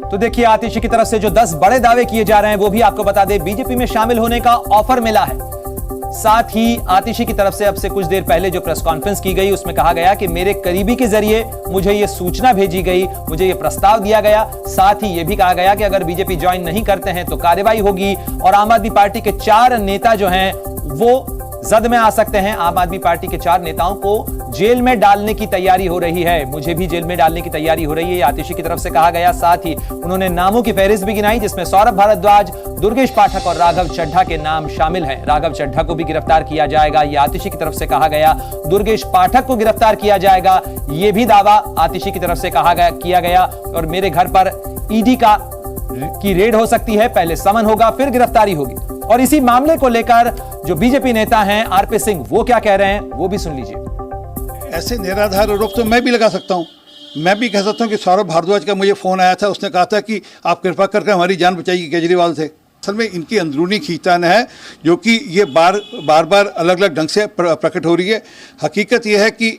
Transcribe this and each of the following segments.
तो देखिए, आतिशी की तरफ से जो 10 बड़े दावे किए जा रहे हैं वो भी आपको बता दें। बीजेपी में शामिल होने का ऑफर मिला है। साथ ही आतिशी की तरफ से अब से कुछ देर पहले जो प्रेस कॉन्फ्रेंस की गई उसमें कहा गया कि मेरे करीबी के जरिए मुझे यह सूचना भेजी गई, मुझे यह प्रस्ताव दिया गया। साथ ही यह भी कहा गया कि अगर बीजेपी ज्वाइन नहीं करते हैं तो कार्रवाई होगी और आम आदमी पार्टी के 4 नेता जो हैं वो जद में आ सकते हैं। आम आदमी पार्टी के 4 नेताओं को जेल में डालने की तैयारी हो रही है, मुझे भी जेल में डालने की तैयारी हो रही है, आतिशी की तरफ से कहा गया। साथ ही उन्होंने नामों की फहरिस्त भी गिनाई जिसमें सौरभ भारद्वाज, दुर्गेश पाठक और राघव चड्ढा के नाम शामिल हैं। राघव चड्ढा को भी गिरफ्तार किया जाएगा, यह आतिशी की तरफ से कहा गया। दुर्गेश पाठक को गिरफ्तार किया जाएगा, यह भी दावा आतिशी की तरफ से किया गया। और मेरे घर पर ईडी की रेड हो सकती है, पहले समन होगा फिर गिरफ्तारी होगी। और इसी मामले को लेकर जो बीजेपी नेता हैं आरपी सिंह वो क्या कह रहे हैं वो भी सुन लीजिए। ऐसे निराधार आरोप तो मैं भी लगा सकता हूं। मैं भी कह सकता हूं कि सौरभ भारद्वाज का मुझे फोन आया था, उसने कहा था कि आप कृपा करके हमारी जान बचाइए केजरीवाल से। असल में इनकी अंदरूनी खींचतान है जो कि ये बार बार अलग अलग ढंग से प्रकट हो रही है। हकीकत यह है कि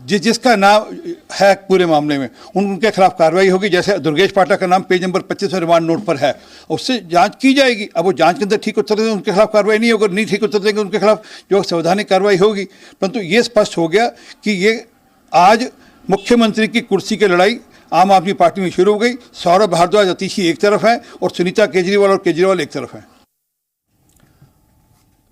जिसका नाम है पूरे मामले में उनके खिलाफ कार्रवाई होगी। जैसे दुर्गेश पाठक का नाम पेज नंबर 25 में रिमांड नोट पर है, उससे जांच की जाएगी। अब वो जांच के अंदर ठीक उत्तर देंगे उनके खिलाफ कार्रवाई नहीं होगी, नहीं ठीक उत्तर देंगे उनके खिलाफ जो संवैधानिक कार्रवाई होगी। परंतु ये स्पष्ट हो गया कि ये आज मुख्यमंत्री की कुर्सी की लड़ाई आम आदमी पार्टी में शुरू हो गई। सौरभ भारद्वाज आतिशी एक तरफ है और सुनीता केजरीवाल और केजरीवाल एक तरफ है।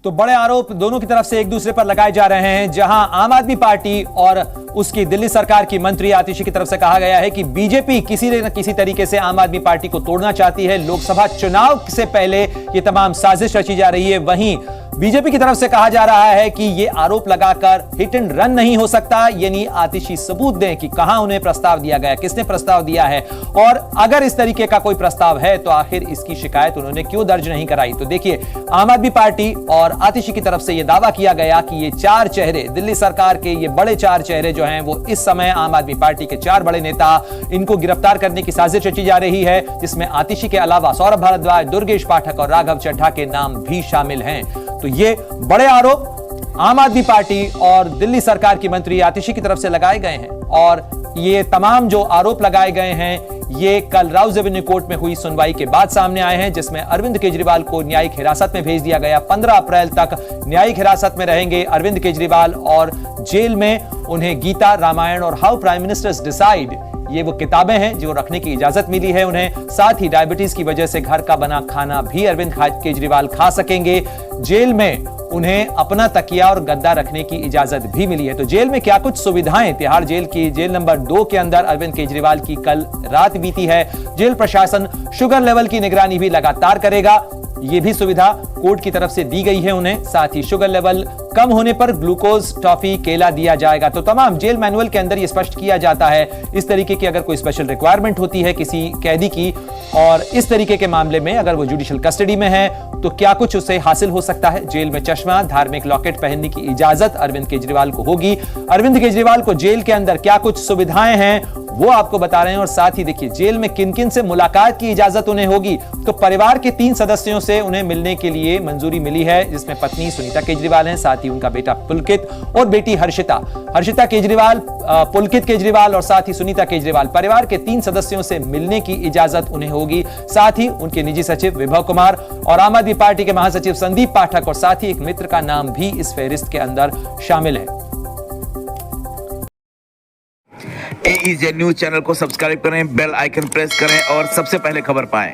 तो बड़े आरोप दोनों की तरफ से एक दूसरे पर लगाए जा रहे हैं। जहां आम आदमी पार्टी और उसकी दिल्ली सरकार की मंत्री आतिशी की तरफ से कहा गया है कि बीजेपी किसी न किसी तरीके से आम आदमी पार्टी को तोड़ना चाहती है, लोकसभा चुनाव से पहले ये तमाम साजिश रची जा रही है। वहीं बीजेपी की तरफ से कहा जा रहा है कि यह आरोप लगाकर हिट एंड रन नहीं हो सकता, यानी आतिशी सबूत दें कि कहां उन्हें प्रस्ताव दिया गया, किसने प्रस्ताव दिया है, और अगर इस तरीके का कोई प्रस्ताव है तो आखिर इसकी शिकायत उन्होंने क्यों दर्ज नहीं कराई। तो देखिए, आम आदमी पार्टी और आतिशी की तरफ से यह दावा किया गया कि ये 4 चेहरे, दिल्ली सरकार के ये बड़े 4 चेहरे जो हैं वो इस समय आम आदमी पार्टी के 4 बड़े नेता, इनको गिरफ्तार करने की साजिश रची जा रही है जिसमें आतिशी के अलावा सौरभ भारद्वाज, दुर्गेश पाठक और राघव चड्ढा के नाम भी शामिल हैं। तो ये बड़े आरोप आम आदमी पार्टी और दिल्ली सरकार की मंत्री आतिशी की तरफ से लगाए गए हैं। और ये तमाम जो आरोप लगाए गए हैं ये कल राउज एवेन्यू कोर्ट में हुई सुनवाई के बाद सामने आए हैं, जिसमें अरविंद केजरीवाल को न्यायिक हिरासत में भेज दिया गया। 15 अप्रैल तक न्यायिक हिरासत में रहेंगे अरविंद केजरीवाल और जेल में उन्हें गीता, रामायण और हाउ प्राइम मिनिस्टर्स डिसाइड, ये वो किताबें हैं जो रखने की इजाजत मिली है उन्हें। साथ ही डायबिटीज की वजह से घर का बना खाना भी अरविंद केजरीवाल खा सकेंगे। जेल में उन्हें अपना तकिया और गद्दा रखने की इजाजत भी मिली है। तो जेल में क्या कुछ सुविधाएं तिहाड़ जेल की जेल नंबर 2 के अंदर अरविंद केजरीवाल की कल रात बीती है। जेल प्रशासन शुगर लेवल की निगरानी भी लगातार करेगा, यह भी सुविधा कोर्ट की तरफ से दी गई है उन्हें। साथ ही शुगर लेवल कम होने पर ग्लूकोज, टॉफी, केला दिया जाएगा। तो तमाम जेल मैनुअल के अंदर यह स्पष्ट किया जाता है इस तरीके की अगर कोई स्पेशल रिक्वायरमेंट होती है किसी कैदी की और इस तरीके के मामले में अगर वो जुडिशियल कस्टडी में है तो क्या कुछ उसे हासिल हो सकता है। जेल में चश्मा, धार्मिक लॉकेट पहनने की इजाजत अरविंद केजरीवाल को होगी। अरविंद केजरीवाल को जेल के अंदर क्या कुछ सुविधाएं हैं वो आपको बता रहे हैं। और साथ ही देखिए, जेल में किन किन से मुलाकात की इजाजत उन्हें होगी। तो परिवार के 3 सदस्यों से उन्हें मिलने के लिए मंजूरी मिली है, जिसमें पत्नी सुनीता केजरीवाल हैं, साथ ही उनका बेटा पुलकित और बेटी हर्षिता केजरीवाल, पुलकित केजरीवाल और साथ ही सुनीता केजरीवाल, परिवार के 3 सदस्यों से मिलने की इजाजत उन्हें होगी। साथ ही उनके निजी सचिव विभव कुमार और आम आदमी पार्टी के महासचिव संदीप पाठक और साथ ही एक मित्र का नाम भी इस फहरिस्त के अंदर शामिल है। AEJ न्यूज चैनल को सब्सक्राइब करें, बेल आइकन प्रेस करें और सबसे पहले खबर पाएं।